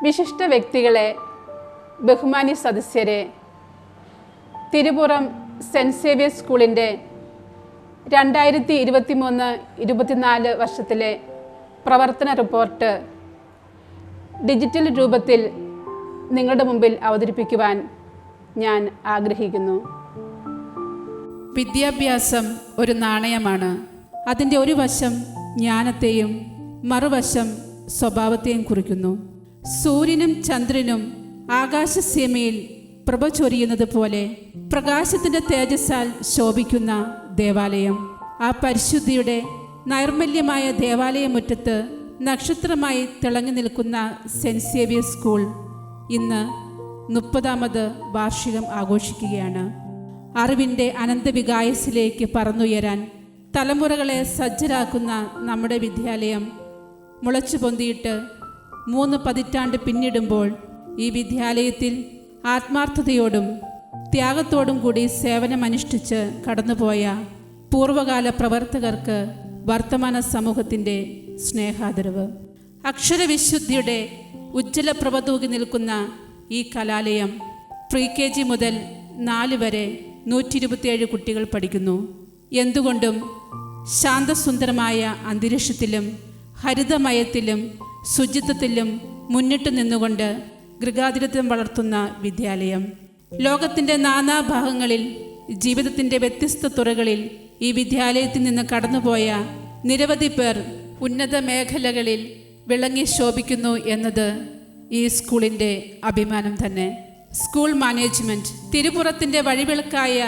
വിശിഷ്ട വ്യക്തികളെ, ബഹുമാന്യ സദസ്യരെ, തിരുപുറം സെൻറ്റ് സേവിയേഴ്സ് സ്കൂളിൻ്റെ 2023-24 വർഷത്തിലെ പ്രവർത്തന റിപ്പോർട്ട് ഡിജിറ്റൽ രൂപത്തിൽ നിങ്ങളുടെ മുമ്പിൽ അവതരിപ്പിക്കുവാൻ ഞാൻ ആഗ്രഹിക്കുന്നു. വിദ്യാഭ്യാസം ഒരു നാണയമാണ്. അതിൻ്റെ ഒരു വശം ജ്ഞാനത്തെയും മറുവശം സ്വഭാവത്തെയും കുറിക്കുന്നു. സൂര്യനും ചന്ദ്രനും ആകാശസീമയിൽ പ്രഭ ചൊരിയുന്നത് പോലെ പ്രകാശത്തിൻ്റെ തേജസ്സാൽ ശോഭിക്കുന്ന ദേവാലയം, ആ പരിശുദ്ധിയുടെ നൈർമല്യമായ ദേവാലയമുറ്റത്ത് നക്ഷത്രമായി തിളങ്ങി നിൽക്കുന്ന സെൻറ്റ് സേവിയേഴ്സ് സ്കൂൾ ഇന്ന് 30ാമത് വാർഷികം ആഘോഷിക്കുകയാണ്. അറിവിൻ്റെ അനന്തവികായസിലേക്ക് പറന്നുയരാൻ തലമുറകളെ സജ്ജരാക്കുന്ന നമ്മുടെ വിദ്യാലയം മുളച്ചു പൊന്തിയിട്ട് 3 പതിറ്റാണ്ട് പിന്നിടുമ്പോൾ ഈ വിദ്യാലയത്തിൽ ആത്മാർത്ഥതയോടും ത്യാഗത്തോടും കൂടി സേവനമനുഷ്ഠിച്ച് കടന്നുപോയ പൂർവകാല പ്രവർത്തകർക്ക് വർത്തമാന സമൂഹത്തിൻ്റെ സ്നേഹാദരവ്. അക്ഷരവിശുദ്ധിയുടെ ഉജ്ജ്വല പ്രഭ തൂകി നിൽക്കുന്ന ഈ കലാലയം pre-KG മുതൽ 4 വരെ 127 കുട്ടികൾ പഠിക്കുന്നു. എന്തുകൊണ്ടും ശാന്തസുന്ദരമായ അന്തരീക്ഷത്തിലും ഹരിതമയത്തിലും ശുചിത്വത്തിലും മുന്നിട്ട് നിന്നുകൊണ്ട് ഗൃഹാതിരത്വം വളർത്തുന്ന വിദ്യാലയം. ലോകത്തിൻ്റെ നാനാഭാഗങ്ങളിൽ ജീവിതത്തിൻ്റെ വ്യത്യസ്ത തുറകളിൽ ഈ വിദ്യാലയത്തിൽ നിന്ന് കടന്നുപോയ നിരവധി പേർ ഉന്നത മേഖലകളിൽ വിളങ്ങി ശോഭിക്കുന്നു എന്നത് ഈ സ്കൂളിൻ്റെ അഭിമാനം തന്നെ. സ്കൂൾ മാനേജ്മെൻറ്റ് തിരുപുറത്തിൻ്റെ വഴിവിളക്കായ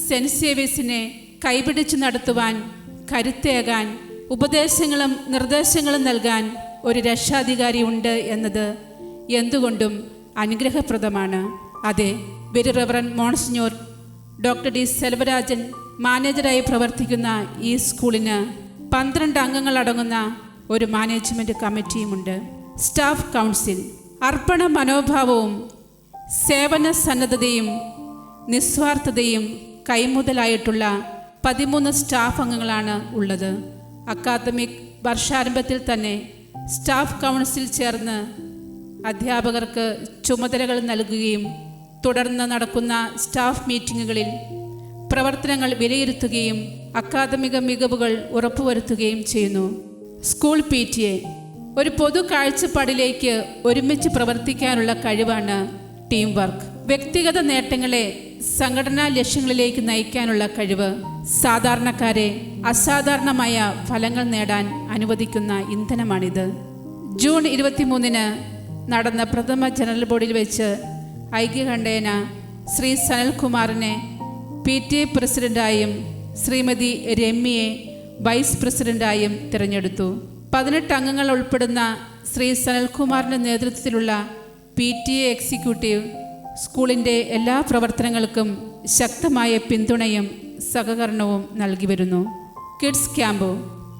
സെൻറ്റ് സേവിയേഴ്സിനെ കൈപിടിച്ച് നടത്തുവാൻ, കരുത്തേകാൻ, ഉപദേശങ്ങളും നിർദ്ദേശങ്ങളും നൽകാൻ ഒരു രക്ഷാധികാരി ഉണ്ട് എന്നത് എന്തുകൊണ്ടും അനുഗ്രഹപ്രദമാണ്. അതെ, very reverend monsignor doctor D Selvarajan മാനേജറായി പ്രവർത്തിക്കുന്ന ഈ സ്കൂളിന് 12 അംഗങ്ങളടങ്ങുന്ന ഒരു മാനേജ്മെൻറ്റ് കമ്മിറ്റിയുമുണ്ട്. സ്റ്റാഫ് കൗൺസിൽ അർപ്പണ മനോഭാവവും സേവന സന്നദ്ധതയും നിസ്വാർത്ഥതയും കൈമുതലായിട്ടുള്ള 13 സ്റ്റാഫ് അംഗങ്ങളാണ് ഉള്ളത്. അക്കാദമിക് വർഷാരംഭത്തിൽ തന്നെ സ്റ്റാഫ് കൗൺസിൽ ചേർന്ന് അധ്യാപകർക്ക് ചുമതലകൾ നൽകുകയും തുടർന്ന് നടക്കുന്ന സ്റ്റാഫ് മീറ്റിങ്ങുകളിൽ പ്രവർത്തനങ്ങൾ വിലയിരുത്തുകയും അക്കാദമിക മികവുകൾ ഉറപ്പുവരുത്തുകയും ചെയ്യുന്നു. സ്കൂൾ PTA ഒരു പൊതു കാഴ്ചപ്പാടിലേക്ക് ഒരുമിച്ച് പ്രവർത്തിക്കാനുള്ള കഴിവാണ് ടീം വർക്ക്. വ്യക്തിഗത നേട്ടങ്ങളെ സംഘടനാ ലക്ഷ്യങ്ങളിലേക്ക് നയിക്കാനുള്ള കഴിവ് സാധാരണക്കാരെ അസാധാരണമായ ഫലങ്ങൾ നേടാൻ അനുവദിക്കുന്ന ഇന്ധനമാണിത്. ജൂൺ 23 നടന്ന പ്രഥമ ജനറൽ ബോഡിയിൽ വെച്ച് ഐക്യകണ്ഠേന ശ്രീ സനൽകുമാറിനെ PTA പ്രസിഡന്റായും ശ്രീമതി രമ്യയെ വൈസ് പ്രസിഡന്റായും തിരഞ്ഞെടുത്തു. 18 അംഗങ്ങൾ ഉൾപ്പെടുന്ന ശ്രീ സനൽകുമാറിൻ്റെ നേതൃത്വത്തിലുള്ള PTA എക്സിക്യൂട്ടീവ് സ്കൂളിൻ്റെ എല്ലാ പ്രവർത്തനങ്ങൾക്കും ശക്തമായ പിന്തുണയും സഹകരണവും നൽകി വരുന്നു. കിഡ്സ് ക്യാമ്പ്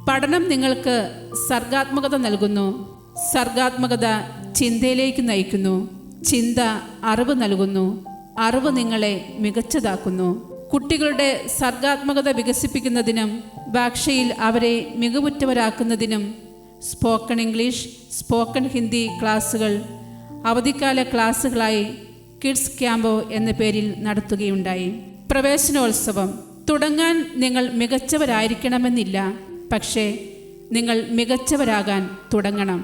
പഠനം നിങ്ങൾക്ക് സർഗാത്മകത നൽകുന്നു. സർഗാത്മകത ചിന്തയിലേക്ക് നയിക്കുന്നു. ചിന്ത അറിവ് നൽകുന്നു. അറിവ് നിങ്ങളെ മികച്ചതാക്കുന്നു. കുട്ടികളുടെ സർഗാത്മകത വികസിപ്പിക്കുന്നതിനും ഭാഷയിൽ അവരെ മികവുറ്റവരാക്കുന്നതിനും സ്പോക്കൺ ഇംഗ്ലീഷ്, സ്പോക്കൺ ഹിന്ദി ക്ലാസുകൾ അവധിക്കാല ക്ലാസുകളായി കിഡ്സ് ക്യാമ്പ് എന്ന പേരിൽ നടത്തുകയുണ്ടായി. പ്രവേശനോത്സവം തുടങ്ങാൻ നിങ്ങൾ മികച്ചവരായിരിക്കണമെന്നില്ല, പക്ഷേ നിങ്ങൾ മികച്ചവരാകാൻ തുടങ്ങണം.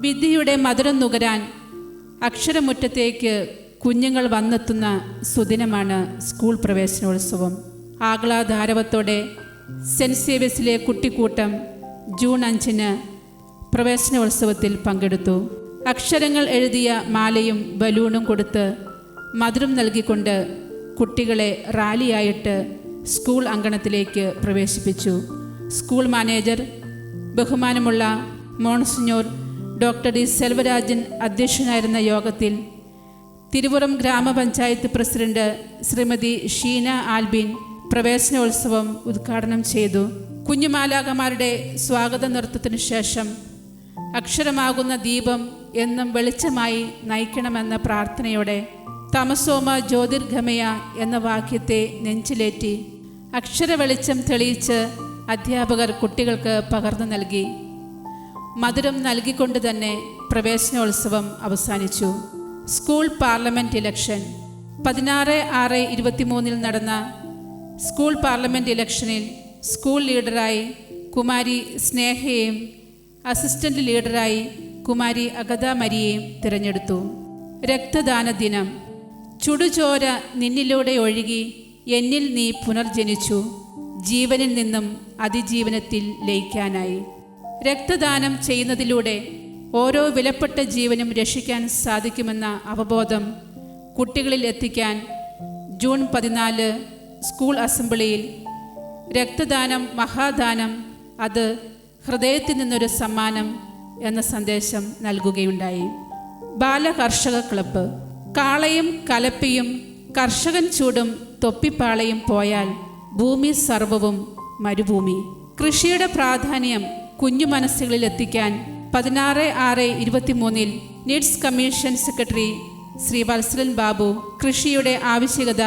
വിദ്യയുടെ മധുരം നുകരാൻ അക്ഷരമുറ്റത്തേക്ക് കുഞ്ഞുങ്ങൾ വന്നെത്തുന്ന സുദിനമാണ് സ്കൂൾ പ്രവേശനോത്സവം. ആഹ്ലാദാരവത്തോടെ സെൻറ്റ് സേവിയേഴ്സിലെ കുട്ടിക്കൂട്ടം ജൂൺ 5 പ്രവേശനോത്സവത്തിൽ പങ്കെടുത്തു. അക്ഷരങ്ങൾ എഴുതിയ മാലയും ബലൂണും കൊടുത്ത് മധുരം നൽകിക്കൊണ്ട് കുട്ടികളെ റാലിയായിട്ട് സ്കൂൾ അങ്കണത്തിലേക്ക് പ്രവേശിപ്പിച്ചു. സ്കൂൾ മാനേജർ ബഹുമാനമുള്ള മോൺസിഞ്ഞോർ ഡോക്ടർ ഡി സെൽവരാജൻ അധ്യക്ഷനായിരുന്ന യോഗത്തിൽ തിരുപുറം ഗ്രാമപഞ്ചായത്ത് പ്രസിഡന്റ് ശ്രീമതി ഷീന ആൽബിൻ പ്രവേശനോത്സവം ഉദ്ഘാടനം ചെയ്തു. കുഞ്ഞുമാലാകമാരുടെ സ്വാഗത നൃത്തത്തിനു ശേഷം അക്ഷരമാകുന്ന ദീപം എന്നും വെളിച്ചമായി നയിക്കണമെന്ന പ്രാർത്ഥനയോടെ തമസോമ ജ്യോതിർഗമയ എന്ന വാക്യത്തെ നെഞ്ചിലേറ്റി അക്ഷര വെളിച്ചം തെളിയിച്ച് അധ്യാപകർ കുട്ടികൾക്ക് പകർന്നു നൽകി. മധുരം നൽകിക്കൊണ്ട് തന്നെ പ്രവേശനോത്സവം അവസാനിച്ചു. സ്കൂൾ പാർലമെൻറ്റ് ഇലക്ഷൻ 16/6/23 നടന്ന സ്കൂൾ പാർലമെൻറ്റ് ഇലക്ഷനിൽ സ്കൂൾ ലീഡറായി കുമാരി സ്നേഹയെയും അസിസ്റ്റൻ്റ് ലീഡറായി കുമാരി അഗത മരിയെയും തിരഞ്ഞെടുത്തു. രക്തദാന ദിനം. ചുടുചോര നിന്നിലൂടെ ഒഴുകി എന്നിൽ നീ പുനർജനിച്ചു, ജീവനിൽ നിന്നും അതിജീവനത്തിൽ ലയിക്കാനായി. രക്തദാനം ചെയ്യുന്നതിലൂടെ ഓരോ വിലപ്പെട്ട ജീവനും രക്ഷിക്കാൻ സാധിക്കുമെന്ന അവബോധം കുട്ടികളിൽ എത്തിക്കാൻ ജൂൺ 14 സ്കൂൾ അസംബ്ലിയിൽ രക്തദാനം മഹാദാനം, അത് ഹൃദയത്തിൽ നിന്നൊരു സമ്മാനം എന്ന സന്ദേശം നൽകുകയുണ്ടായി. ബാലകർഷക ക്ലബ്ബ്. കാളയും കലപ്പയും കർഷകൻ ചൂടും തൊപ്പിപ്പാളയും പോയാൽ ഭൂമി സർവവും മരുഭൂമി. കൃഷിയുടെ പ്രാധാന്യം കുഞ്ഞു മനസ്സുകളിൽ എത്തിക്കാൻ 16/6/23 needs commission secretary Shri Valsalan Babu കൃഷിയുടെ ആവശ്യകത,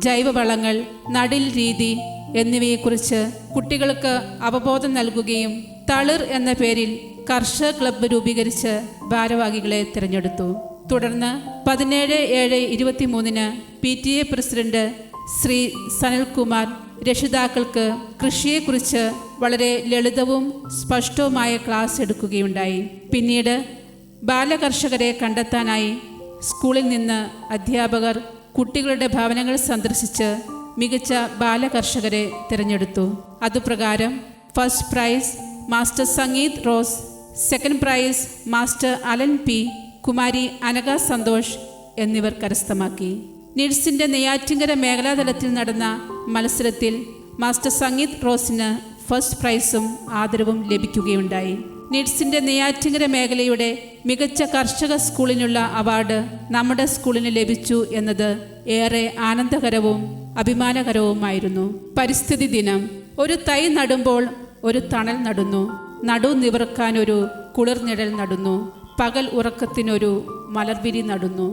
ജൈവവളങ്ങൾ, നടീൽ രീതി എന്നിവയെക്കുറിച്ച് കുട്ടികൾക്ക് അവബോധം നൽകുകയും തളിർ എന്ന പേരിൽ കർഷക ക്ലബ്ബ് രൂപീകരിച്ച് ഭാരവാഹികളെ തിരഞ്ഞെടുത്തു. തുടർന്ന് 17/7/23 PTA പ്രസിഡന്റ് ശ്രീ സനൽകുമാർ രക്ഷിതാക്കൾക്ക് കൃഷിയെക്കുറിച്ച് വളരെ ലളിതവും സ്പഷ്ടവുമായ ക്ലാസ് എടുക്കുകയുണ്ടായി. പിന്നീട് ബാലകർഷകരെ കണ്ടെത്താനായി സ്കൂളിൽ നിന്ന് അധ്യാപകർ കുട്ടികളുടെ ഭവനങ്ങൾ സന്ദർശിച്ച് മികച്ച ബാലകർഷകരെ തിരഞ്ഞെടുത്തു. അതുപ്രകാരം first prize master Sangeeth Rose, second prize master Alan P, കുമാരി അനഘ സന്തോഷ് എന്നിവർ കരസ്ഥമാക്കി. നീഡ്സിൻ്റെ നെയ്യാറ്റിൻകര മേഖലാതലത്തിൽ നടന്ന മത്സരത്തിൽ മാസ്റ്റർ സംഗീത് റോസിന് ഫസ്റ്റ് പ്രൈസും ആദരവും ലഭിക്കുകയുണ്ടായി. നീഡ്സിൻ്റെ നെയ്യാറ്റിൻകര മേഖലയുടെ മികച്ച കർഷക സ്കൂളിനുള്ള അവാർഡ് നമ്മുടെ സ്കൂളിന് ലഭിച്ചു എന്നത് ഏറെ ആനന്ദകരവും അഭിമാനകരവുമായിരുന്നു. പരിസ്ഥിതി ദിനം. ഒരു തൈ നടുമ്പോൾ ഒരു തണൽ നടുന്നു, നടു നിവർക്കാനൊരു കുളിർനിഴൽ നടുന്നു, പകൽ ഉറക്കത്തിനൊരു മലർവിരി നടുന്നു.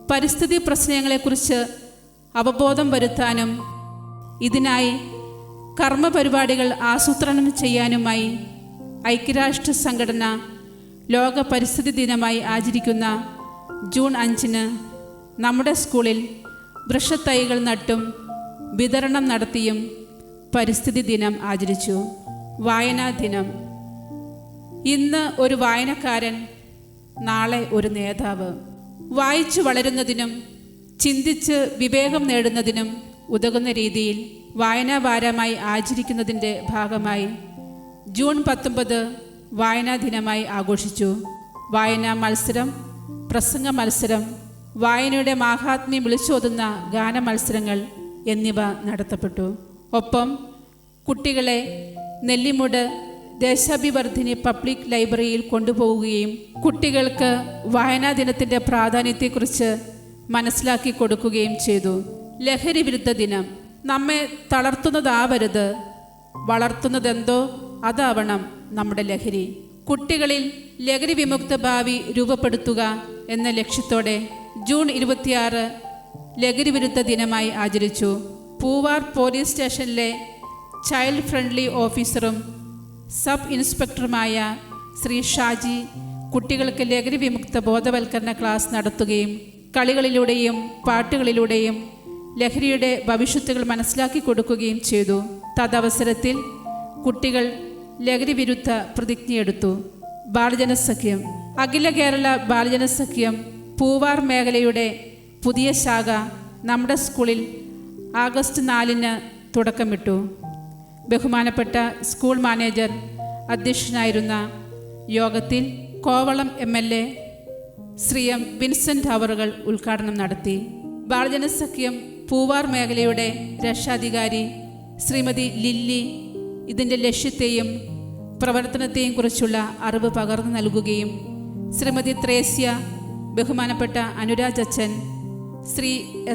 പരിസ്ഥിതി പ്രശ്നങ്ങളെക്കുറിച്ച് അവബോധം വരുത്താനും ഇതിനായി കർമ്മപരിപാടികൾ ആസൂത്രണം ചെയ്യാനുമായി ഐക്യരാഷ്ട്ര സംഘടന ലോക പരിസ്ഥിതി ദിനമായി ആചരിക്കുന്ന ജൂൺ 5 നമ്മുടെ സ്കൂളിൽ വൃക്ഷത്തൈകൾ നട്ടും വിതരണം നടത്തിയും പരിസ്ഥിതി ദിനം ആചരിച്ചു. വായനാ ദിനം. ഇന്ന് ഒരു വായനക്കാരൻ, നാളെ ഒരു നേതാവ്. വായിച്ചു വളരുന്നതിനും ചിന്തിച്ച് വിവേകം നേടുന്നതിനും ഉതകുന്ന രീതിയിൽ വായനാ വാരമായി ആചരിക്കുന്നതിൻ്റെ ഭാഗമായി ജൂൺ 19 വായനാ ദിനമായി ആഘോഷിച്ചു. വായനാ മത്സരം, പ്രസംഗ മത്സരം, വായനയുടെ മാഹാത്മ്യം വിളിച്ചോതുന്ന ഗാന മത്സരങ്ങൾ എന്നിവ നടത്തപ്പെട്ടു. ഒപ്പം കുട്ടികളെ നെല്ലിമുട് ദേശാഭിവർദ്ധിനി പബ്ലിക് ലൈബ്രറിയിൽ കൊണ്ടുപോവുകയും കുട്ടികൾക്ക് വായനാ ദിനത്തിൻ്റെ പ്രാധാന്യത്തെക്കുറിച്ച് മനസ്സിലാക്കി കൊടുക്കുകയും ചെയ്തു. ലഹരി വിരുദ്ധ ദിനം. നമ്മെ തളർത്തുന്നതാവരുത്, വളർത്തുന്നതെന്തോ അതാവണം നമ്മുടെ ലഹരി. കുട്ടികളിൽ ലഹരി വിമുക്ത ഭാവി രൂപപ്പെടുത്തുക എന്ന ലക്ഷ്യത്തോടെ ജൂൺ 26 ലഹരി വിരുദ്ധ ദിനമായി ആചരിച്ചു. പൂവാർ പോലീസ് സ്റ്റേഷനിലെ ചൈൽഡ് ഫ്രണ്ട്ലി ഓഫീസറും സബ് ഇൻസ്പെക്ടറുമായ ശ്രീ ഷാജി കുട്ടികൾക്ക് ലഹരി വിമുക്ത ബോധവൽക്കരണ ക്ലാസ് നടത്തുകയും കളികളിലൂടെയും പാട്ടുകളിലൂടെയും ലഹരിയുടെ ഭവിഷ്യത്തുകൾ മനസ്സിലാക്കി കൊടുക്കുകയും ചെയ്തു. തദവസരത്തിൽ കുട്ടികൾ ലഹരി വിരുദ്ധ പ്രതിജ്ഞയെടുത്തു. ബാലജനസഖ്യം. അഖില കേരള ബാലജനസഖ്യം പൂവാർ മേഖലയുടെ പുതിയ ശാഖ നമ്മുടെ സ്കൂളിൽ ആഗസ്റ്റ് 4 തുടക്കമിട്ടു. ബഹുമാനപ്പെട്ട സ്കൂൾ മാനേജർ അധ്യക്ഷനായിരുന്ന യോഗത്തിൽ Kovalam MLA Shri M Vincent അവറുകൾ ഉദ്ഘാടനം നടത്തി. ബാലജനസഖ്യം പൂവാർ മേഖലയുടെ രക്ഷാധികാരി ശ്രീമതി ലില്ലി ഇതിൻ്റെ ലക്ഷ്യത്തെയും പ്രവർത്തനത്തെയും കുറിച്ചുള്ള അറിവ് പകർന്നു നൽകുകയും ശ്രീമതി ത്രേസ്യ, ബഹുമാനപ്പെട്ട അനുരാജ് അച്ഛൻ, ശ്രീ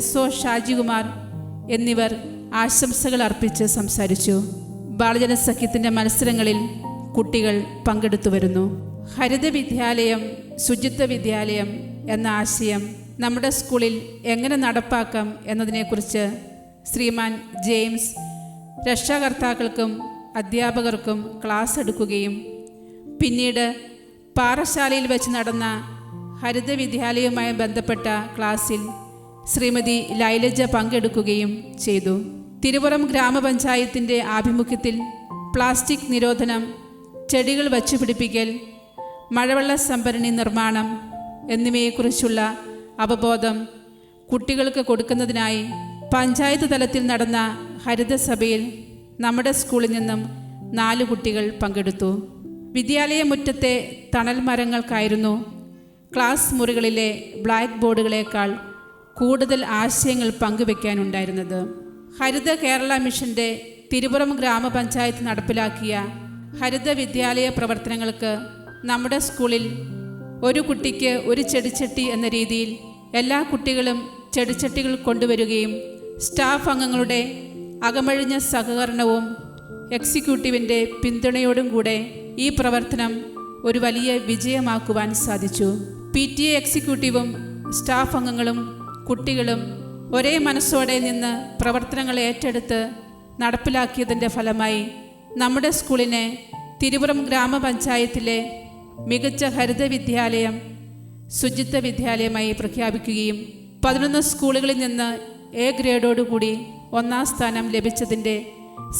SO ഷാജികുമാർ എന്നിവർ ആശംസകൾ അർപ്പിച്ച് സംസാരിച്ചു. ബാലജനസഖ്യത്തിൻ്റെ മത്സരങ്ങളിൽ കുട്ടികൾ പങ്കെടുത്തു വരുന്നു. ഹരിത വിദ്യാലയം, ശുചിത്വ വിദ്യാലയം എന്ന ആശയം നമ്മുടെ സ്കൂളിൽ എങ്ങനെ നടപ്പാക്കാം എന്നതിനെക്കുറിച്ച് ശ്രീമാൻ ജെയിംസ് രക്ഷാകർത്താക്കൾക്കും അധ്യാപകർക്കും ക്ലാസ് എടുക്കുകയും പിന്നീട് പാറശാലയിൽ വെച്ച് നടന്ന ഹരിത വിദ്യാലയവുമായി ബന്ധപ്പെട്ട ക്ലാസ്സിൽ ശ്രീമതി ലൈലജ പങ്കെടുക്കുകയും ചെയ്തു. തിരുവറം ഗ്രാമപഞ്ചായത്തിൻ്റെ ആഭിമുഖ്യത്തിൽ പ്ലാസ്റ്റിക് നിരോധനം, ചെടികൾ വച്ചുപിടിപ്പിക്കൽ, മഴവെള്ള സംഭരണി നിർമ്മാണം എന്നിവയെക്കുറിച്ചുള്ള അവബോധം കുട്ടികൾക്ക് കൊടുക്കുന്നതിനായി പഞ്ചായത്ത് തലത്തിൽ നടന്ന ഹരിതസഭയിൽ നമ്മുടെ സ്കൂളിൽ നിന്നും 4 കുട്ടികൾ പങ്കെടുത്തു. വിദ്യാലയ മുറ്റത്തെ തണൽ മരങ്ങൾക്കായിരുന്നു ക്ലാസ് മുറികളിലെ ബ്ലാക്ക് ബോർഡുകളേക്കാൾ കൂടുതൽ ആശയങ്ങൾ പങ്കുവെക്കാനുണ്ടായിരുന്നത്. ഹരിത കേരള മിഷൻ്റെ തിരുവറം ഗ്രാമപഞ്ചായത്ത് നടപ്പിലാക്കിയ ഹരിത വിദ്യാലയ പ്രവർത്തനങ്ങൾക്ക് നമ്മുടെ സ്കൂളിൽ ഒരു കുട്ടിക്ക് ഒരു ചെടിച്ചട്ടി എന്ന രീതിയിൽ എല്ലാ കുട്ടികളും ചെടിച്ചട്ടികൾ കൊണ്ടുവരികയും സ്റ്റാഫ് അംഗങ്ങളുടെ അകമഴിഞ്ഞ സഹകരണവും എക്സിക്യൂട്ടീവിൻ്റെ പിന്തുണയോടും കൂടെ ഈ പ്രവർത്തനം ഒരു വലിയ വിജയമാക്കുവാൻ സാധിച്ചു. PTA എക്സിക്യൂട്ടീവും സ്റ്റാഫ് അംഗങ്ങളും കുട്ടികളും ഒരേ മനസ്സോടെ നിന്ന് പ്രവർത്തനങ്ങൾ ഏറ്റെടുത്ത് നടപ്പിലാക്കിയതിൻ്റെ ഫലമായി നമ്മുടെ സ്കൂളിനെ തിരുവറം ഗ്രാമപഞ്ചായത്തിലെ മികച്ച ഹരിത വിദ്യാലയം, ശുചിത്വ വിദ്യാലയമായി പ്രഖ്യാപിക്കുകയും 11 സ്കൂളുകളിൽ നിന്ന് A ഗ്രേഡോടുകൂടി 1ാം സ്ഥാനം ലഭിച്ചതിൻ്റെ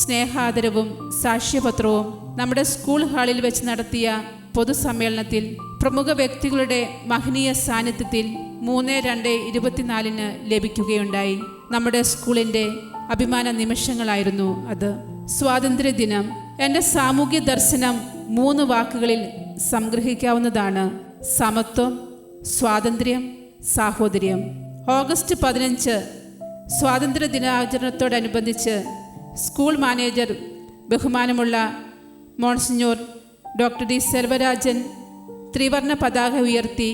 സ്നേഹാദരവും സാക്ഷ്യപത്രവും നമ്മുടെ സ്കൂൾ ഹാളിൽ വെച്ച് നടത്തിയ പൊതുസമ്മേളനത്തിൽ പ്രമുഖ വ്യക്തികളുടെ മഹനീയ സാന്നിധ്യത്തിൽ 3/2/24 ലഭിക്കുകയുണ്ടായി. നമ്മുടെ സ്കൂളിൻ്റെ അഭിമാന നിമിഷങ്ങളായിരുന്നു അത്. സ്വാതന്ത്ര്യദിനം. എൻ്റെ സാമൂഹ്യ ദർശനം 3 വാക്കുകളിൽ സംഗ്രഹിക്കാവുന്നതാണ്: സമത്വം, സ്വാതന്ത്ര്യം, സാഹോദര്യം. ഓഗസ്റ്റ് 15 സ്വാതന്ത്ര്യ ദിനാചരണത്തോടനുബന്ധിച്ച് സ്കൂൾ മാനേജർ ബഹുമാനമുള്ള മോൺസിഞ്ഞോർ ഡോക്ടർ ഡി സെൽവരാജൻ ത്രിവർണ്ണ പതാക ഉയർത്തി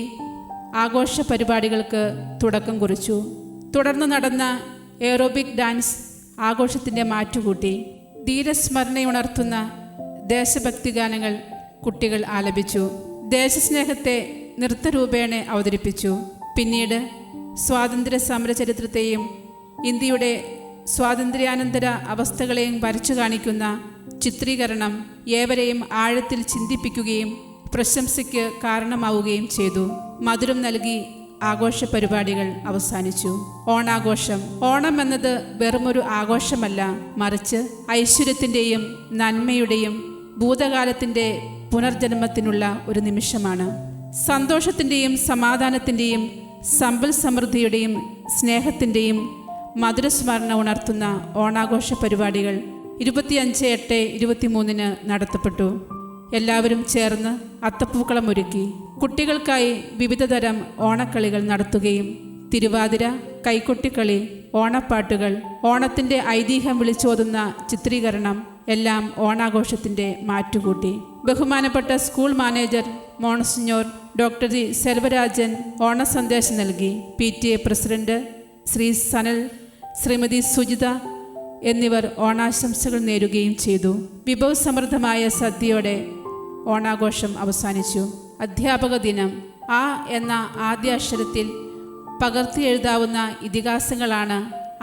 ആഘോഷ പരിപാടികൾക്ക് തുടക്കം കുറിച്ചു. തുടർന്ന് നടന്ന എയറോബിക് ഡാൻസ് ആഘോഷത്തിൻ്റെ മാറ്റുകൂട്ടി. ധീരസ്മരണയുണർത്തുന്ന ദേശഭക്തി ഗാനങ്ങൾ കുട്ടികൾ ആലപിച്ചു. ദേശസ്നേഹത്തെ നൃത്തരൂപേണ അവതരിപ്പിച്ചു. പിന്നീട് സ്വാതന്ത്ര്യ സമര ചരിത്രത്തെയും ഇന്ത്യയുടെ സ്വാതന്ത്ര്യാനന്തര അവസ്ഥകളെയും വരച്ചു കാണിക്കുന്ന ചിത്രീകരണം ഏവരെയും ആഴത്തിൽ ചിന്തിപ്പിക്കുകയും പ്രശംസയ്ക്ക് കാരണമാവുകയും ചെയ്തു. മധുരം നൽകി ആഘോഷ പരിപാടികൾ അവസാനിച്ചു. ഓണാഘോഷം. ഓണം എന്നത് വെറുമൊരു ആഘോഷമല്ല, മറിച്ച് ഐശ്വര്യത്തിൻ്റെയും നന്മയുടെയും ഭൂതകാലത്തിൻ്റെ പുനർജന്മത്തിനുള്ള ഒരു നിമിഷമാണ്. സന്തോഷത്തിൻ്റെയും സമാധാനത്തിൻ്റെയും സമ്പൽ സമൃദ്ധിയുടെയും സ്നേഹത്തിൻ്റെയും മധുരസ്മരണ ഉണർത്തുന്ന ഓണാഘോഷ പരിപാടികൾ 25/8/23 നടത്തപ്പെട്ടു. എല്ലാവരും ചേർന്ന് അത്തപ്പൂക്കളം ഒരുക്കി കുട്ടികൾക്കായി വിവിധതരം ഓണക്കളികൾ നടത്തുകയും തിരുവാതിര, കൈകൊട്ടിക്കളി, ഓണപ്പാട്ടുകൾ, ഓണത്തിൻ്റെ ഐതിഹ്യം വിളിച്ചോതുന്ന ചിത്രീകരണം എല്ലാം ഓണാഘോഷത്തിൻ്റെ മാറ്റുകൂട്ടി. ബഹുമാനപ്പെട്ട school manager monsignor doctor G Selvarajan ഓണസന്ദേശം നൽകി. PTA പ്രസിഡന്റ് ശ്രീ സനൽ, ശ്രീമതി സുജിത എന്നിവർ ഓണാശംസകൾ നേരുകയും ചെയ്തു. വിഭവസമൃദ്ധമായ സദ്യയോടെ ഓണാഘോഷം അവസാനിച്ചു. അധ്യാപക ദിനം. ആ എന്ന ആദ്യ അക്ഷരത്തിൽ പകർത്തി എഴുതാവുന്ന ഇതിഹാസങ്ങളാണ്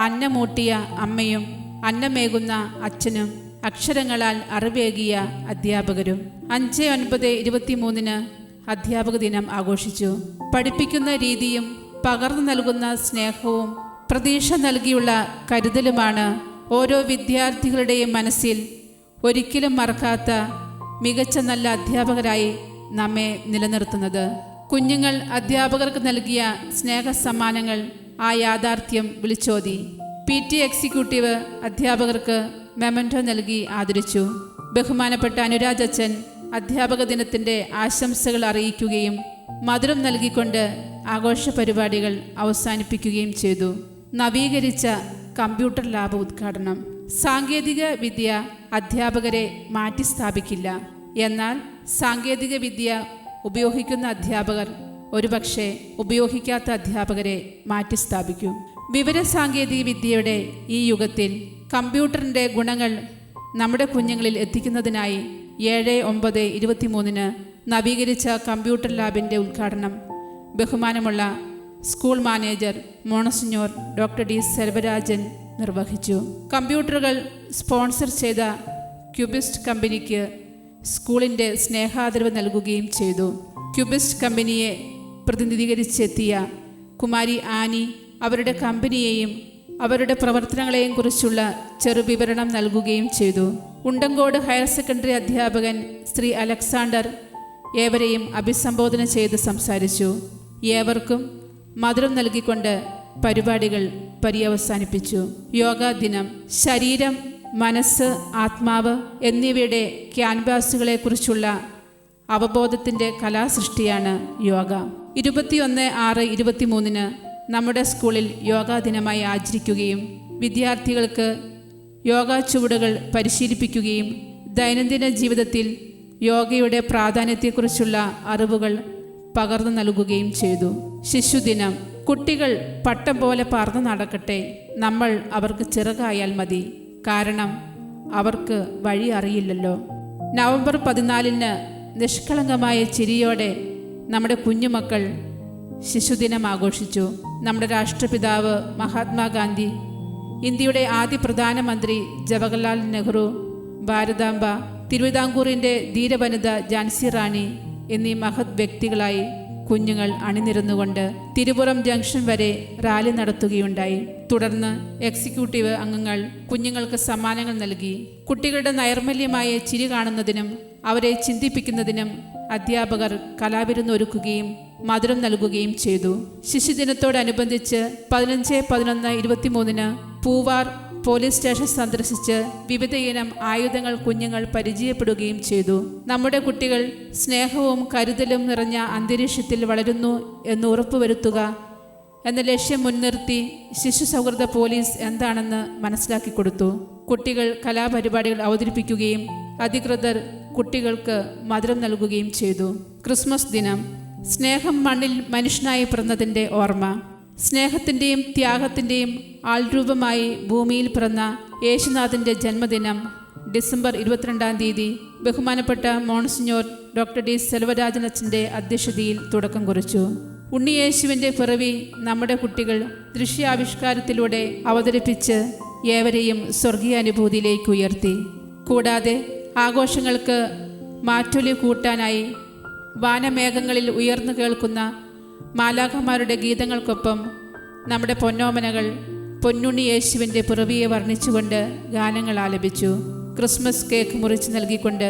അന്നമൂട്ടിയ അമ്മയും അന്നമേകുന്ന അച്ഛനും അക്ഷരങ്ങളാൽ അറിവേകിയ അധ്യാപകരും. 5/9/23 അധ്യാപക ദിനം ആഘോഷിച്ചു. പഠിപ്പിക്കുന്ന രീതിയും പകർന്നു നൽകുന്ന സ്നേഹവും പ്രതീക്ഷ നൽകിയുള്ള കരുതലുമാണ് ഓരോ വിദ്യാർത്ഥികളുടെയും മനസ്സിൽ ഒരിക്കലും മറക്കാത്ത മികച്ച നല്ല അധ്യാപകരായി നമ്മെ നിലനിർത്തുന്നത്. കുഞ്ഞുങ്ങൾ അധ്യാപകർക്ക് നൽകിയ സ്നേഹസമ്മാനങ്ങൾ ആ യാഥാർത്ഥ്യം വിളിച്ചോതി. PTA എക്സിക്യൂട്ടീവ് അധ്യാപകർക്ക് മെമൻറ്റോ നൽകി ആദരിച്ചു. ബഹുമാനപ്പെട്ട അനുരാജ് അച്ഛൻ അധ്യാപക ദിനത്തിൻ്റെ ആശംസകൾ അറിയിക്കുകയും മധുരം നൽകിക്കൊണ്ട് ആഘോഷ പരിപാടികൾ അവസാനിപ്പിക്കുകയും ചെയ്തു. നവീകരിച്ച കമ്പ്യൂട്ടർ ലാബ് ഉദ്ഘാടനം. സാങ്കേതിക വിദ്യ അധ്യാപകരെ മാറ്റിസ്ഥാപിക്കില്ല. എന്നാൽ സാങ്കേതിക വിദ്യ ഉപയോഗിക്കുന്ന അധ്യാപകർ ഒരുപക്ഷെ ഉപയോഗിക്കാത്ത അധ്യാപകരെ മാറ്റിസ്ഥാപിക്കും. വിവരസാങ്കേതിക വിദ്യയുടെ ഈ യുഗത്തിൽ കമ്പ്യൂട്ടറിൻ്റെ ഗുണങ്ങൾ നമ്മുടെ കുഞ്ഞുങ്ങളിൽ എത്തിക്കുന്നതിനായി 7/9/23 നവീകരിച്ച കമ്പ്യൂട്ടർ ലാബിൻ്റെ ഉദ്ഘാടനം ബഹുമാനമുള്ള school manager monsignor doctor D Selvarajan നിർവഹിച്ചു. കമ്പ്യൂട്ടറുകൾ സ്പോൺസർ ചെയ്ത ക്യൂബിസ്റ്റ് കമ്പനിക്ക് സ്കൂളിൻ്റെ സ്നേഹാദരവ് നൽകുകയും ചെയ്തു. ക്യൂബിസ്റ്റ് കമ്പനിയെ പ്രതിനിധീകരിച്ചെത്തിയ കുമാരി ആനി അവരുടെ കമ്പനിയെയും അവരുടെ പ്രവർത്തനങ്ങളെയും കുറിച്ചുള്ള ചെറുവിവരണം നൽകുകയും ചെയ്തു. ഉണ്ടങ്കോട് ഹയർ സെക്കൻഡറി അധ്യാപകൻ ശ്രീ അലക്സാണ്ടർ ഏവരെയും അഭിസംബോധന ചെയ്ത് സംസാരിച്ചു. ഏവർക്കും മധുരം നൽകിക്കൊണ്ട് പരിപാടികൾ പര്യവസാനിപ്പിച്ചു. യോഗാ ദിനം ശരീരം, മനസ്സ്, ആത്മാവ് എന്നിവയുടെ ക്യാൻവാസുകളെക്കുറിച്ചുള്ള അവബോധത്തിൻ്റെ കലാസൃഷ്ടിയാണ് യോഗ. 21/6/23 നമ്മുടെ സ്കൂളിൽ യോഗാ ദിനമായി ആചരിക്കുകയും വിദ്യാർത്ഥികൾക്ക് യോഗാ ചുവടുകൾ പരിശീലിപ്പിക്കുകയും ദൈനംദിന ജീവിതത്തിൽ യോഗയുടെ പ്രാധാന്യത്തെക്കുറിച്ചുള്ള അറിവുകൾ പകർന്നു നൽകുകയും ചെയ്തു. ശിശുദിനം കുട്ടികൾ പട്ടം പോലെ പറന്നു നടക്കട്ടെ, നമ്മൾ അവർക്ക് ചിറകായാൽ മതി, കാരണം അവർക്ക് വഴി അറിയില്ലല്ലോ. നവംബർ 14 നിഷ്കളങ്കമായ ചിരിയോടെ നമ്മുടെ കുഞ്ഞുമക്കൾ ശിശുദിനം ആഘോഷിച്ചു. നമ്മുടെ രാഷ്ട്രപിതാവ് മഹാത്മാഗാന്ധി, ഇന്ത്യയുടെ ആദ്യ പ്രധാനമന്ത്രി ജവഹർലാൽ നെഹ്റു, ഭാരതാംബ, തിരുവിതാംകൂറിൻ്റെ ധീരവനിത ഝാൻസി റാണി എന്നീ മഹത് വ്യക്തികളായി കുഞ്ഞുങ്ങൾ അണിനിരന്നുകൊണ്ട് തിരുപുറം ജംഗ്ഷൻ വരെ റാലി നടത്തുകയുണ്ടായി. തുടർന്ന് എക്സിക്യൂട്ടീവ് അംഗങ്ങൾ കുഞ്ഞുങ്ങൾക്ക് സമ്മാനങ്ങൾ നൽകി. കുട്ടികളുടെ നൈർമല്യമായ ചിരി കാണുന്നതിനും അവരെ ചിന്തിപ്പിക്കുന്നതിനും അധ്യാപകർ കലാവിരുന്നൊരുക്കുകയും മധുരം നൽകുകയും ചെയ്തു. ശിശുദിനത്തോടനുബന്ധിച്ച് 15/11/23 പൂവാർ പോലീസ് സ്റ്റേഷൻ സന്ദർശിച്ച് വിവിധയിനം ആയുധങ്ങൾ കുഞ്ഞുങ്ങൾ പരിചയപ്പെടുകയും ചെയ്തു. നമ്മുടെ കുട്ടികൾ സ്നേഹവും കരുതലും നിറഞ്ഞ അന്തരീക്ഷത്തിൽ വളരുന്നു എന്ന് ഉറപ്പുവരുത്തുക എന്ന ലക്ഷ്യം മുൻനിർത്തി ശിശു സൗഹൃദ പോലീസ് എന്താണെന്ന് മനസ്സിലാക്കി കൊടുത്തു. കുട്ടികൾ കലാപരിപാടികൾ അവതരിപ്പിക്കുകയും അധികൃതർ കുട്ടികൾക്ക് മധുരം നൽകുകയും ചെയ്തു. ക്രിസ്മസ് ദിനം സ്നേഹം മണ്ണിൽ മനുഷ്യനായി പിറന്നതിൻ്റെ ഓർമ്മ. സ്നേഹത്തിൻ്റെയും ത്യാഗത്തിൻ്റെയും ആൾരൂപമായി ഭൂമിയിൽ പിറന്ന യേശുനാഥൻ്റെ ജന്മദിനം ഡിസംബർ 22 ബഹുമാനപ്പെട്ട മോൺസിഞ്ഞോർ ഡോക്ടർ ഡി സെൽവരാജൻ അച്ഛൻ്റെ അധ്യക്ഷതയിൽ തുടക്കം കുറിച്ചു. ഉണ്ണിയേശുവിൻ്റെ പിറവി നമ്മുടെ കുട്ടികൾ ദൃശ്യാവിഷ്കാരത്തിലൂടെ അവതരിപ്പിച്ച് ഏവരെയും സ്വർഗീയ അനുഭൂതിയിലേക്ക് ഉയർത്തി. കൂടാതെ ആഘോഷങ്ങൾക്ക് മാറ്റൊലി കൂട്ടാനായി വാനമേഘങ്ങളിൽ ഉയർന്നു കേൾക്കുന്ന മാലാഖമാരുടെ ഗീതങ്ങൾക്കൊപ്പം നമ്മുടെ പൊന്നോമനകൾ പൊന്നുണ്ണി യേശുവിൻ്റെ പിറവിയെ വർണ്ണിച്ചുകൊണ്ട് ഗാനങ്ങൾ ആലപിച്ചു. ക്രിസ്മസ് കേക്ക് മുറിച്ച് നൽകിക്കൊണ്ട്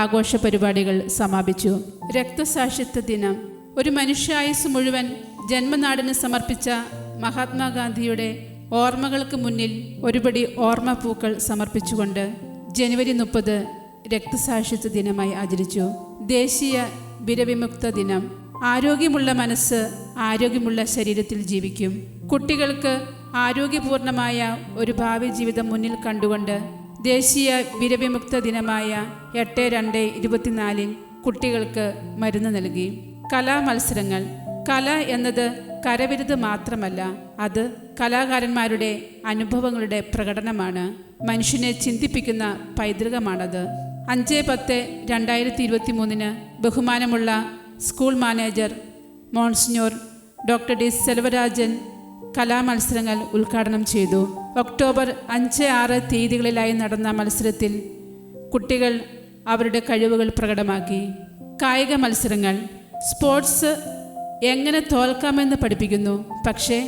ആഘോഷ പരിപാടികൾ സമാപിച്ചു. രക്തസാക്ഷിത്വ ദിനം ഒരു മനുഷ്യായുസ് മുഴുവൻ ജന്മനാടിന് സമർപ്പിച്ച മഹാത്മാഗാന്ധിയുടെ ഓർമ്മകൾക്ക് മുന്നിൽ ഒരുപടി ഓർമ്മപ്പൂക്കൾ സമർപ്പിച്ചുകൊണ്ട് ജനുവരി 30 രക്തസാക്ഷിത്വ ദിനമായി ആചരിച്ചു. ദേശീയ വിരവിമുക്ത ദിനം ആരോഗ്യമുള്ള മനസ്സ് ആരോഗ്യമുള്ള ശരീരത്തിൽ ജീവിക്കും. കുട്ടികൾക്ക് ആരോഗ്യപൂർണമായ ഒരു ഭാവി ജീവിതം മുന്നിൽ കണ്ടുകൊണ്ട് ദേശീയ വിരവിമുക്ത ദിനമായ 8/2/24 കുട്ടികൾക്ക് മരുന്ന് നൽകി. കലാമത്സരങ്ങൾ. കല എന്നത് കരവിരുത് മാത്രമല്ല, അത് കലാകാരന്മാരുടെ അനുഭവങ്ങളുടെ പ്രകടനമാണ്. മനുഷ്യനെ ചിന്തിപ്പിക്കുന്ന പൈതൃകമാണത്. 5/10/2023 ബഹുമാനമുള്ള school manager monsignor doctor D Selvarajan കലാമത്സരങ്ങൾ ഉദ്ഘാടനം ചെയ്തു. ഒക്ടോബർ 5-6 തീയതികളിലായി നടന്ന മത്സരത്തിൽ കുട്ടികൾ അവരുടെ കഴിവുകൾ പ്രകടമാക്കി. കായിക മത്സരങ്ങൾ. സ്പോർട്സ് എങ്ങനെ തോൽക്കാമെന്ന് പഠിപ്പിക്കുന്നു, പക്ഷേ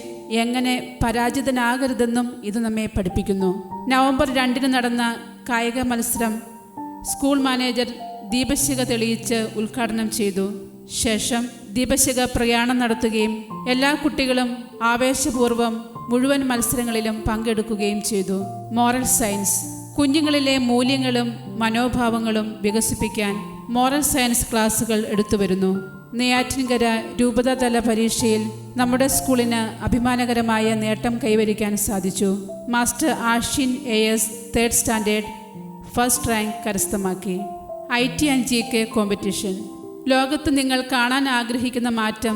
എങ്ങനെ പരാജിതനാകരുതെന്നും ഇത് നമ്മെ പഠിപ്പിക്കുന്നു. നവംബർ 2 നടന്ന കായിക മത്സരം സ്കൂൾ മാനേജർ ദീപശിഖ തെളിയിച്ച് ഉദ്ഘാടനം ചെയ്തു. ശേഷം ദീപശിഖ പ്രയാണം നടത്തുകയും എല്ലാ കുട്ടികളും ആവേശപൂർവ്വം മുഴുവൻ മത്സരങ്ങളിലും പങ്കെടുക്കുകയും ചെയ്തു. Moral science. കുഞ്ഞുങ്ങളിലെ മൂല്യങ്ങളും മനോഭാവങ്ങളും വികസിപ്പിക്കാൻ മോറൽ സയൻസ് ക്ലാസുകൾ എടുത്തുവരുന്നു. നെയ്യാറ്റിൻകര രൂപതാതല പരീക്ഷയിൽ നമ്മുടെ സ്കൂളിന് അഭിമാനകരമായ നേട്ടം കൈവരിക്കാൻ സാധിച്ചു. Master Ashin AS 3rd standard first rank കരസ്ഥമാക്കി. IT&GK competition. ലോകത്ത് നിങ്ങൾ കാണാൻ ആഗ്രഹിക്കുന്ന മാറ്റം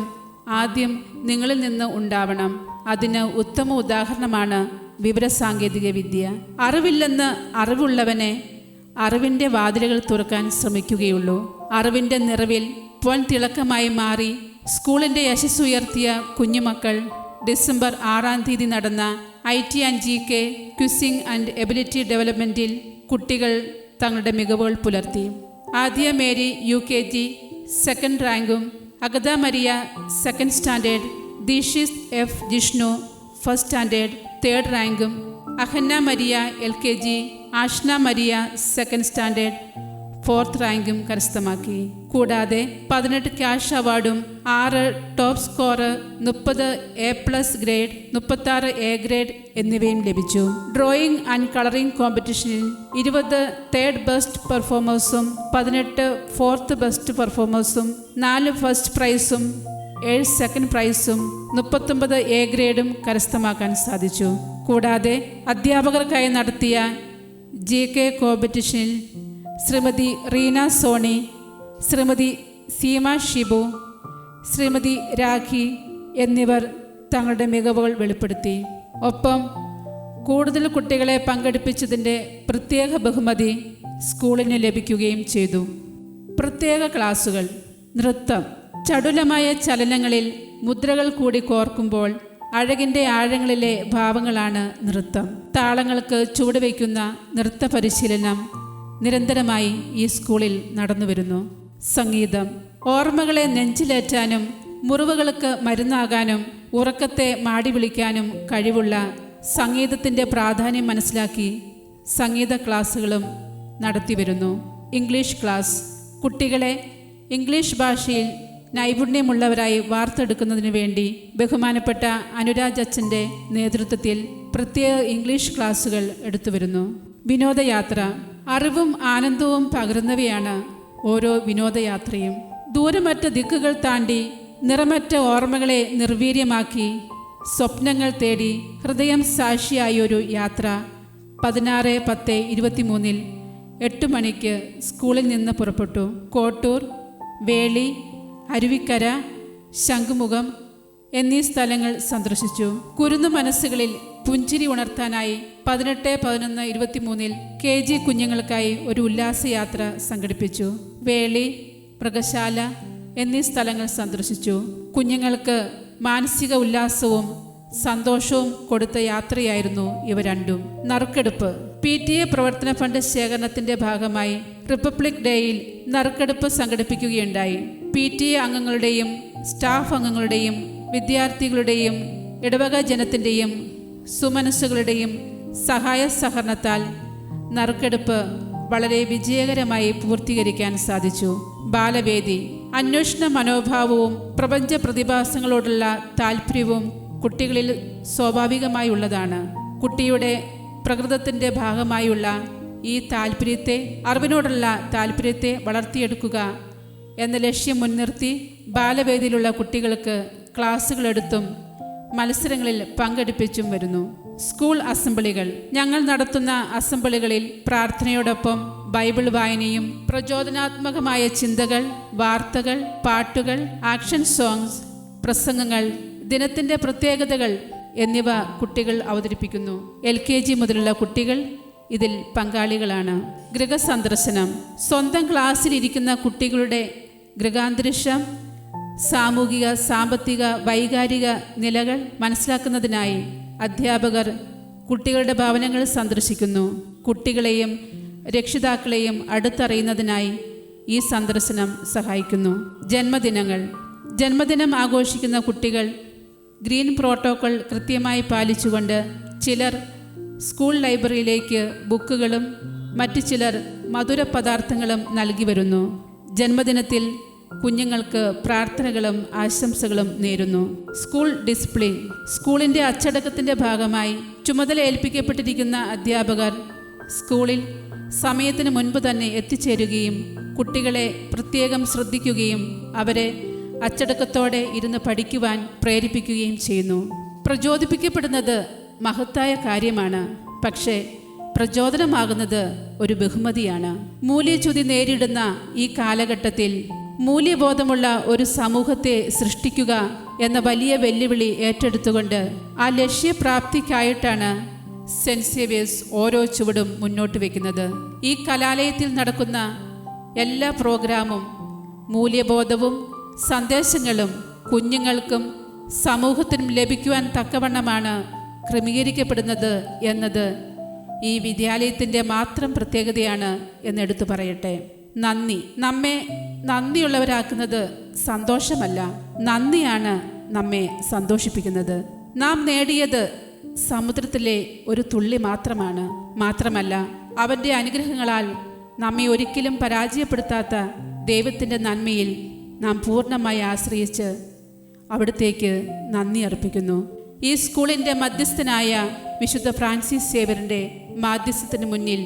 ആദ്യം നിങ്ങളിൽ നിന്ന് ഉണ്ടാവണം. അതിന് ഉത്തമ ഉദാഹരണമാണ് വിവരസാങ്കേതിക വിദ്യ. അറിവില്ലെന്ന് അറിവുള്ളവനെ അറിവിൻ്റെ വാതിലുകൾ തുറക്കാൻ ശ്രമിക്കുകയുള്ളൂ. അറിവിൻ്റെ നിറവിൽ പൊൻ തിളക്കമായി മാറി സ്കൂളിൻ്റെ യശസ്സുയർത്തിയ കുഞ്ഞുമക്കൾ ഡിസംബർ 6 നടന്ന IT&GK ക്വിസിംഗ് ആൻഡ് എബിലിറ്റി ഡെവലപ്മെൻറ്റിൽ കുട്ടികൾ തങ്ങളുടെ മികവുകൾ പുലർത്തി. ആദ്യ മേരി UKG സെക്കൻഡ് റാങ്കും, Agatha Maria second standard, Deekshith F Jishnu first standard third റാങ്കും, Ahanna Maria LKG, Ashna Maria second standard fourth റാങ്കും കരസ്ഥമാക്കി. കൂടാതെ 18 ക്യാഷ് അവാർഡും 6 top scorer, 30 A+ grade, 36 A grade എന്നിവയും ലഭിച്ചു. ഡ്രോയിങ് ആൻഡ് കളറിംഗ് കോമ്പറ്റീഷനിൽ 20 തേർഡ് ബെസ്റ്റ് പെർഫോമേഴ്സും 18 ഫോർത്ത് ബെസ്റ്റ് പെർഫോമേഴ്സും 4 ഫസ്റ്റ് പ്രൈസും 7 സെക്കൻഡ് പ്രൈസും 39 A ഗ്രേഡും കരസ്ഥമാക്കാൻ സാധിച്ചു. കൂടാതെ അധ്യാപകർക്കായി നടത്തിയ GK കോമ്പറ്റീഷനിൽ ശ്രീമതി റീന സോണി, ശ്രീമതി സീമ ഷിബു, ശ്രീമതി രാഖി എന്നിവർ തങ്ങളുടെ മികവുകൾ വെളിപ്പെടുത്തി. ഒപ്പം കൂടുതൽ കുട്ടികളെ പങ്കെടുപ്പിച്ചതിൻ്റെ പ്രത്യേക ബഹുമതി സ്കൂളിന് ലഭിക്കുകയും ചെയ്തു. പ്രത്യേക ക്ലാസുകൾ. നൃത്തം. ചടുലമായ ചലനങ്ങളിൽ മുദ്രകൾ കൂടി കോർക്കുമ്പോൾ അഴകിൻ്റെ ആഴങ്ങളിലെ ഭാവങ്ങളാണ് നൃത്തം. താളങ്ങൾക്ക് ചുവടുവയ്ക്കുന്ന നൃത്ത പരിശീലനം നിരന്തരമായി ഈ സ്കൂളിൽ നടന്നുവരുന്നു. സംഗീതം. ഓർമ്മകളെ നെഞ്ചിലേറ്റാനും മുറിവുകൾക്ക് മരുന്നാകാനും ഉറക്കത്തെ മാടി വിളിക്കാനും കഴിവുള്ള സംഗീതത്തിൻ്റെ പ്രാധാന്യം മനസ്സിലാക്കി സംഗീത ക്ലാസ്സുകളും നടത്തിവരുന്നു. English class. കുട്ടികളെ ഇംഗ്ലീഷ് ഭാഷയിൽ നൈപുണ്യമുള്ളവരായി വാർത്തെടുക്കുന്നതിനു വേണ്ടി ബഹുമാനപ്പെട്ട അനുരാജ് അച്ഛൻ്റെ നേതൃത്വത്തിൽ പ്രത്യേക ഇംഗ്ലീഷ് ക്ലാസുകൾ എടുത്തുവരുന്നു. വിനോദയാത്ര. അറിവും ആനന്ദവും പകരുന്നവയാണ് ഓരോ വിനോദയാത്രയും. ദൂരമറ്റ ദിക്കുകൾ താണ്ടി നിറമറ്റ ഓർമ്മകളെ നിർവീര്യമാക്കി സ്വപ്നങ്ങൾ തേടി ഹൃദയം സാക്ഷിയായൊരു യാത്ര 16/10/23 8 മണിക്ക് സ്കൂളിൽ നിന്ന് പുറപ്പെട്ടു. കോട്ടൂർ, വേളി, അരുവിക്കര, ശംഖുമുഖം എന്നീ സ്ഥലങ്ങൾ സന്ദർശിച്ചു. കുരുന്നു മനസ്സുകളിൽ പുഞ്ചിരി ഉണർത്താനായി 18/11/23 KG കുഞ്ഞുങ്ങൾക്കായി ഒരു ഉല്ലാസയാത്ര സംഘടിപ്പിച്ചു. വേളി, മൃഗശാല എന്നീ സ്ഥലങ്ങൾ സന്ദർശിച്ചു. കുഞ്ഞുങ്ങൾക്ക് മാനസിക ഉല്ലാസവും സന്തോഷവും കൊടുത്ത യാത്രയായിരുന്നു ഇവ രണ്ടും. നറുക്കെടുപ്പ്. PTA പ്രവർത്തന ഫണ്ട് ശേഖരണത്തിന്റെ ഭാഗമായി റിപ്പബ്ലിക് ഡേയിൽ നറുക്കെടുപ്പ് സംഘടിപ്പിക്കുകയുണ്ടായി. PTA അംഗങ്ങളുടെയും സ്റ്റാഫ് അംഗങ്ങളുടെയും വിദ്യാർത്ഥികളുടെയും ഇടവക ജനത്തിൻ്റെയും സുമനസ്സുകളുടെയും സഹായ സഹകരണത്താൽ നറുക്കെടുപ്പ് വളരെ വിജയകരമായി പൂർത്തീകരിക്കാൻ സാധിച്ചു. ബാലവേദി. അന്വേഷണ മനോഭാവവും പ്രപഞ്ച പ്രതിഭാസങ്ങളോടുള്ള താല്പര്യവും കുട്ടികളിൽ സ്വാഭാവികമായി ഉള്ളതാണ്. കുട്ടിയുടെ പ്രകൃതത്തിൻ്റെ ഭാഗമായുള്ള ഈ താല്പര്യത്തെ, അറിവിനോടുള്ള താല്പര്യത്തെ വളർത്തിയെടുക്കുക എന്ന ലക്ഷ്യം മുൻനിർത്തി ബാലവേദിയിലുള്ള കുട്ടികൾക്ക് ക്ലാസ്സുകളെടുത്തും മത്സരങ്ങളിൽ പങ്കെടുപ്പിച്ചും വരുന്നു. സ്കൂൾ അസംബ്ലികൾ. ഞങ്ങൾ നടത്തുന്ന അസംബ്ലികളിൽ പ്രാർത്ഥനയോടൊപ്പം ബൈബിൾ വായനയും പ്രചോദനാത്മകമായ ചിന്തകൾ, വാർത്തകൾ, പാട്ടുകൾ, ആക്ഷൻ സോങ്സ്, പ്രസംഗങ്ങൾ, ദിനത്തിൻ്റെ പ്രത്യേകതകൾ എന്നിവ കുട്ടികൾ അവതരിപ്പിക്കുന്നു. LKG മുതലുള്ള കുട്ടികൾ ഇതിൽ പങ്കാളികളാണ്. ഗൃഹസന്ദർശനം. സ്വന്തം ക്ലാസ്സിലിരിക്കുന്ന കുട്ടികളുടെ ഗൃഹാന്തരീക്ഷം, സാമൂഹിക, സാമ്പത്തിക, വൈകാരിക നിലകൾ മനസ്സിലാക്കുന്നതിനായി അധ്യാപകർ കുട്ടികളുടെ ഭവനങ്ങൾ സന്ദർശിക്കുന്നു. കുട്ടികളെയും രക്ഷിതാക്കളെയും അടുത്തറിയുന്നതിനായി ഈ സന്ദർശനം സഹായിക്കുന്നു. ജന്മദിനങ്ങൾ. ജന്മദിനം ആഘോഷിക്കുന്ന കുട്ടികൾ ഗ്രീൻ പ്രോട്ടോക്കോൾ കൃത്യമായി പാലിച്ചുകൊണ്ട് ചിലർ സ്കൂൾ ലൈബ്രറിയിലേക്ക് ബുക്കുകളും മറ്റു ചിലർ മധുര പദാർത്ഥങ്ങളും നൽകി വരുന്നു. ജന്മദിനത്തിൽ കുഞ്ഞുങ്ങൾക്ക് പ്രാർത്ഥനകളും ആശംസകളും നേരുന്നു. School discipline. സ്കൂളിൻ്റെ അച്ചടക്കത്തിൻ്റെ ഭാഗമായി ചുമതല ഏൽപ്പിക്കപ്പെട്ടിരിക്കുന്ന അധ്യാപകർ സ്കൂളിൽ സമയത്തിന് മുൻപ് തന്നെ എത്തിച്ചേരുകയും കുട്ടികളെ പ്രത്യേകം ശ്രദ്ധിക്കുകയും അവരെ അച്ചടക്കത്തോടെ ഇരുന്ന് പഠിക്കുവാൻ പ്രേരിപ്പിക്കുകയും ചെയ്യുന്നു. പ്രചോദിപ്പിക്കപ്പെടുന്നത് മഹത്തായ കാര്യമാണ്. പക്ഷേ പ്രചോദനമാകുന്നത് ഒരു ബഹുമതിയാണ്. മൂല്യച്യുതി നേരിടുന്ന ഈ കാലഘട്ടത്തിൽ മൂല്യബോധമുള്ള ഒരു സമൂഹത്തെ സൃഷ്ടിക്കുക എന്ന വലിയ വെല്ലുവിളി ഏറ്റെടുത്തുകൊണ്ട് ആ ലക്ഷ്യപ്രാപ്തിക്കായിട്ടാണ് സെൻറ്റ് സേവിയേഴ്സ് ഓരോ ചുവടും മുന്നോട്ട് വയ്ക്കുന്നത്. ഈ കലാലയത്തിൽ നടക്കുന്ന എല്ലാ പ്രോഗ്രാമും മൂല്യബോധവും സന്ദേശങ്ങളും കുഞ്ഞുങ്ങൾക്കും സമൂഹത്തിനും ലഭിക്കുവാൻ തക്കവണ്ണമാണ് ക്രമീകരിക്കപ്പെടുന്നത് എന്നത് ഈ വിദ്യാലയത്തിൻ്റെ മാത്രം പ്രത്യേകതയാണ് എന്നെടുത്തു പറയട്ടെ. നന്ദി. നമ്മെ നന്ദിയുള്ളവരാക്കുന്നത് സന്തോഷമല്ല, നന്ദിയാണ് നമ്മെ സന്തോഷിപ്പിക്കുന്നത്. നാം നേടിയത് സമുദ്രത്തിലെ ഒരു തുള്ളി മാത്രമല്ല, അവൻ്റെ അനുഗ്രഹങ്ങളാൽ നമ്മെ ഒരിക്കലും പരാജയപ്പെടുത്താത്ത ദൈവത്തിൻ്റെ നന്മയിൽ നാം പൂർണ്ണമായി ആശ്രയിച്ച് അവിടത്തേക്ക് നന്ദി അർപ്പിക്കുന്നു. ഈ സ്കൂളിൻ്റെ മധ്യസ്ഥനായ വിശുദ്ധ ഫ്രാൻസിസ് സേവ്യറിൻ്റെ മാധ്യസ്ഥത്തിന് മുന്നിൽ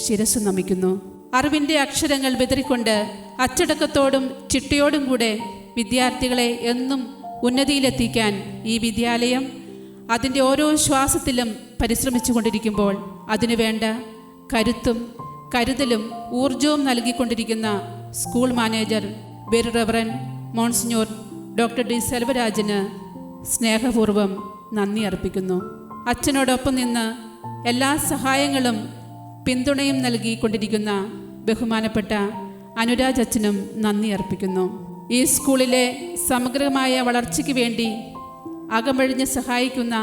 ശിരസ്സു നമിക്കുന്നു. അറിവിൻ്റെ അക്ഷരങ്ങൾ വിതറിക്കൊണ്ട് അച്ചടക്കത്തോടും ചിട്ടയോടും കൂടെ വിദ്യാർത്ഥികളെ എന്നും ഉന്നതിയിലെത്തിക്കാൻ ഈ വിദ്യാലയം അതിൻ്റെ ഓരോ ശ്വാസത്തിലും പരിശ്രമിച്ചു കൊണ്ടിരിക്കുമ്പോൾ അതിനുവേണ്ട കരുത്തും കരുതലും ഊർജവും നൽകിക്കൊണ്ടിരിക്കുന്ന school manager very reverend monsignor doctor D സെൽവരാജന് സ്നേഹപൂർവ്വം നന്ദി അർപ്പിക്കുന്നു. അച്ഛനോടൊപ്പം നിന്ന് എല്ലാ സഹായങ്ങളും പിന്തുണയും നൽകിക്കൊണ്ടിരിക്കുന്ന ബഹുമാനപ്പെട്ട അനുരാജ് അച്ഛനും നന്ദി അർപ്പിക്കുന്നു. ഈ സ്കൂളിലെ സമഗ്രമായ വളർച്ചയ്ക്ക് വേണ്ടി അകമഴിഞ്ഞ് സഹായിക്കുന്ന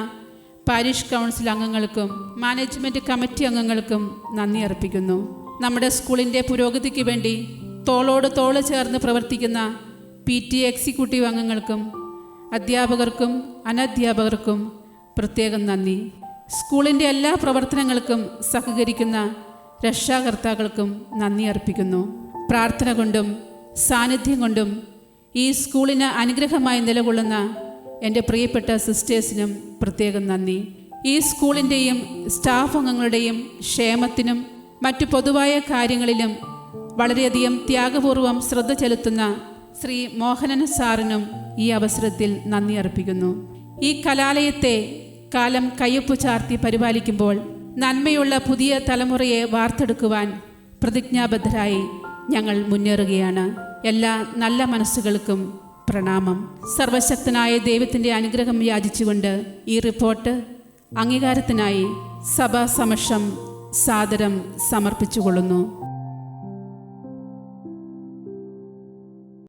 പാരിഷ് കൗൺസിൽ അംഗങ്ങൾക്കും മാനേജ്മെൻറ്റ് കമ്മിറ്റി അംഗങ്ങൾക്കും നന്ദി അർപ്പിക്കുന്നു. നമ്മുടെ സ്കൂളിൻ്റെ പുരോഗതിക്ക് വേണ്ടി തോളോട് തോള് ചേർന്ന് പ്രവർത്തിക്കുന്ന PTA എക്സിക്യൂട്ടീവ് അംഗങ്ങൾക്കും അധ്യാപകർക്കും അനധ്യാപകർക്കും പ്രത്യേകം നന്ദി. സ്കൂളിൻ്റെ എല്ലാ പ്രവർത്തനങ്ങൾക്കും സഹകരിക്കുന്ന രക്ഷാകർത്താക്കൾക്കും നന്ദി അർപ്പിക്കുന്നു. പ്രാർത്ഥന കൊണ്ടും സാന്നിധ്യം കൊണ്ടും ഈ സ്കൂളിന് അനുഗ്രഹമായി നിലകൊള്ളുന്ന എൻ്റെ പ്രിയപ്പെട്ട സിസ്റ്റേഴ്സിനും പ്രത്യേകം നന്ദി. ഈ സ്കൂളിൻ്റെയും സ്റ്റാഫ് അംഗങ്ങളുടെയും ക്ഷേമത്തിനും മറ്റു പൊതുവായ കാര്യങ്ങളിലും വളരെയധികം ത്യാഗപൂർവം ശ്രദ്ധ ചെലുത്തുന്ന ശ്രീ മോഹനൻ സാറിനും ഈ അവസരത്തിൽ നന്ദി അർപ്പിക്കുന്നു. ഈ കലാലയത്തെ കാലം കയ്യൊപ്പ് ചാർത്തി പരിപാലിക്കുമ്പോൾ നന്മയുള്ള പുതിയ തലമുറയെ വാർത്തെടുക്കുവാൻ പ്രതിജ്ഞാബദ്ധരായി ഞങ്ങൾ മുന്നേറുകയാണ്. എല്ലാ നല്ല മനസ്സുകൾക്കും പ്രണാമം. സർവശക്തനായ ദൈവത്തിൻ്റെ അനുഗ്രഹം യാചിച്ചുകൊണ്ട് ഈ റിപ്പോർട്ട് അംഗീകാരത്തിനായി സഭാസമക്ഷം സാദരം സമർപ്പിച്ചുകൊള്ളുന്നു.